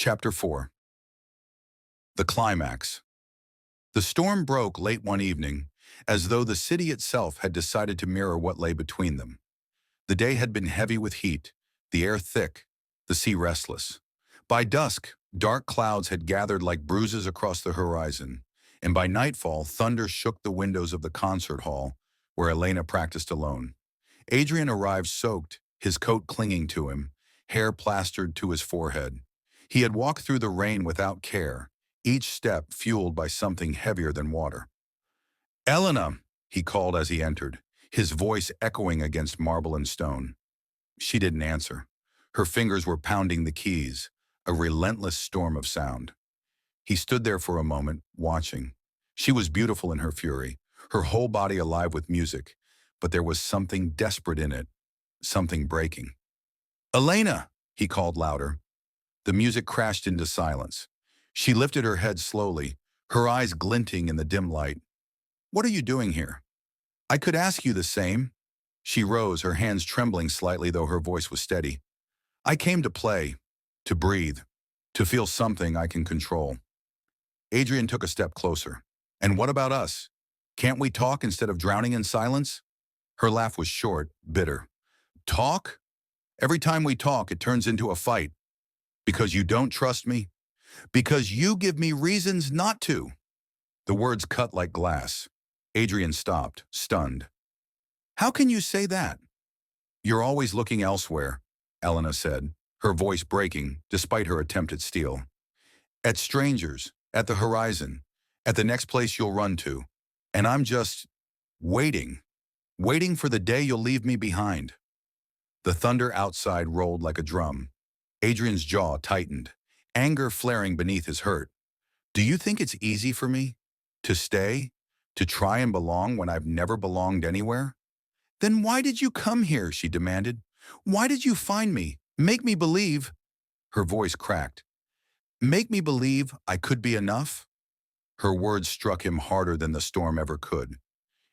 Chapter 4. The Climax. The storm broke late one evening, as though the city itself had decided to mirror what lay between them. The day had been heavy with heat, the air thick, the sea restless. By dusk, dark clouds had gathered like bruises across the horizon, and by nightfall, thunder shook the windows of the concert hall where Elena practiced alone. Adrian arrived soaked, his coat clinging to him, hair plastered to his forehead. He had walked through the rain without care, each step fueled by something heavier than water. "Elena," he called as he entered, his voice echoing against marble and stone. She didn't answer. Her fingers were pounding the keys, a relentless storm of sound. He stood there for a moment, watching. She was beautiful in her fury, her whole body alive with music, but there was something desperate in it, something breaking. "Elena!" he called louder. The music crashed into silence. She lifted her head slowly, her eyes glinting in the dim light. "What are you doing here?" "I could ask you the same." She rose, her hands trembling slightly though her voice was steady. "I came to play, to breathe, to feel something I can control." Adrian took a step closer. "And what about us? Can't we talk instead of drowning in silence?" Her laugh was short, bitter. "Talk? Every time we talk, it turns into a fight. Because you don't trust me? Because you give me reasons not to." The words cut like glass. Adrian stopped, stunned. "How can you say that?" "You're always looking elsewhere," Elena said, her voice breaking despite her attempt at steel. "At strangers, at the horizon, at the next place you'll run to. And I'm just waiting for the day you'll leave me behind." The thunder outside rolled like a drum. Adrian's jaw tightened, anger flaring beneath his hurt. "Do you think it's easy for me? To stay? To try and belong when I've never belonged anywhere?" "Then why did you come here?" she demanded. "Why did you find me? Make me believe—" Her voice cracked. "Make me believe I could be enough?" Her words struck him harder than the storm ever could.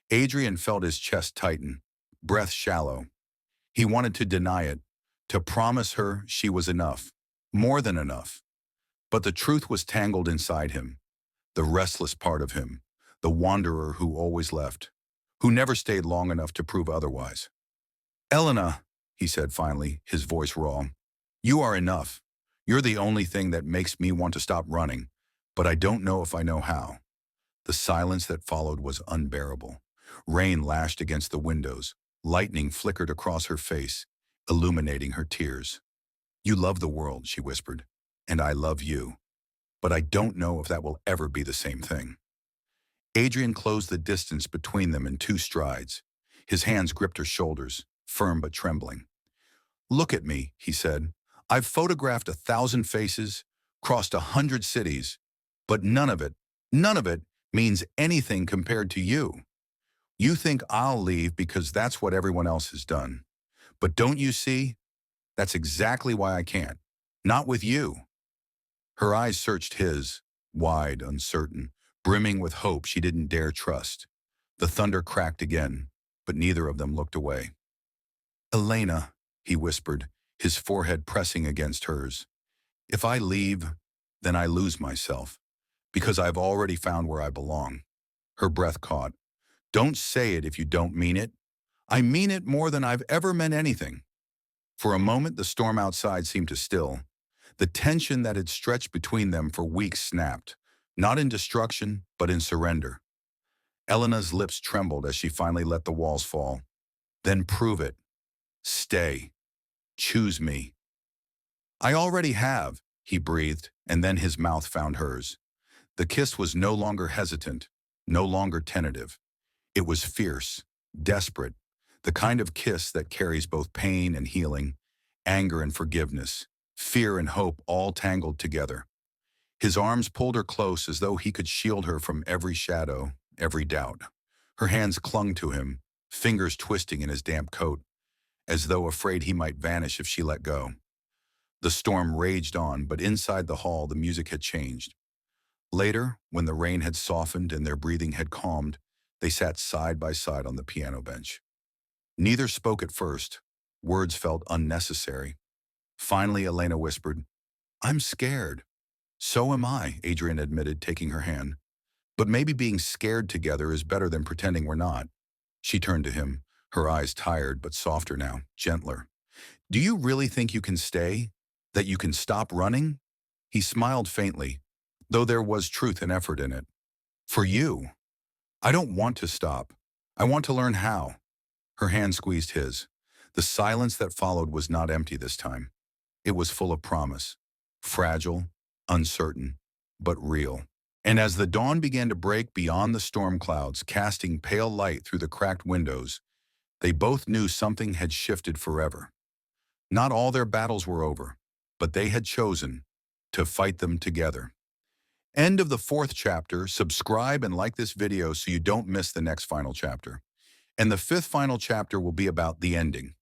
Adrian felt his chest tighten, breath shallow. He wanted to deny it, to promise her she was enough, more than enough. But the truth was tangled inside him, the restless part of him, the wanderer who always left, who never stayed long enough to prove otherwise. "Elena," he said finally, his voice raw, "you are enough. You're the only thing that makes me want to stop running, but I don't know if I know how." The silence that followed was unbearable. Rain lashed against the windows. Lightning flickered across her face, illuminating her tears. "You love the world," she whispered, "and I love you. But I don't know if that will ever be the same thing." Adrian closed the distance between them in two strides. His hands gripped her shoulders, firm but trembling. "Look at me," he said. "I've photographed 1,000 faces, crossed 100 cities, but none of it means anything compared to you. You think I'll leave because that's what everyone else has done. But don't you see? That's exactly why I can't. Not with you." Her eyes searched his, wide, uncertain, brimming with hope she didn't dare trust. The thunder cracked again, but neither of them looked away. "Elena," he whispered, his forehead pressing against hers. "If I leave, then I lose myself, because I've already found where I belong." Her breath caught. "Don't say it if you don't mean it." "I mean it more than I've ever meant anything." For a moment, the storm outside seemed to still. The tension that had stretched between them for weeks snapped, not in destruction, but in surrender. Elena's lips trembled as she finally let the walls fall. "Then prove it. Stay. Choose me." "I already have," he breathed, and then his mouth found hers. The kiss was no longer hesitant, no longer tentative. It was fierce, desperate, the kind of kiss that carries both pain and healing, anger and forgiveness, fear and hope all tangled together. His arms pulled her close as though he could shield her from every shadow, every doubt. Her hands clung to him, fingers twisting in his damp coat, as though afraid he might vanish if she let go. The storm raged on, but inside the hall the music had changed. Later, when the rain had softened and their breathing had calmed, they sat side by side on the piano bench. Neither spoke at first. Words felt unnecessary. Finally, Elena whispered, I'm scared. So am I, Adrian admitted, taking her hand. But maybe being scared together is better than pretending we're not. She turned to him, her eyes tired but softer now, gentler. Do you really think you can stay? That you can stop running? He smiled faintly, though there was truth and effort in it. For you. I don't want to stop. I want to learn how. Her hand squeezed his. The silence that followed was not empty this time. It was full of promise. Fragile, uncertain, but real. And as the dawn began to break beyond the storm clouds, casting pale light through the cracked windows, they both knew something had shifted forever. Not all their battles were over, but they had chosen to fight them together. End of the 4th chapter. Subscribe and like this video so you don't miss the next final chapter. And the 5th final chapter will be about the ending.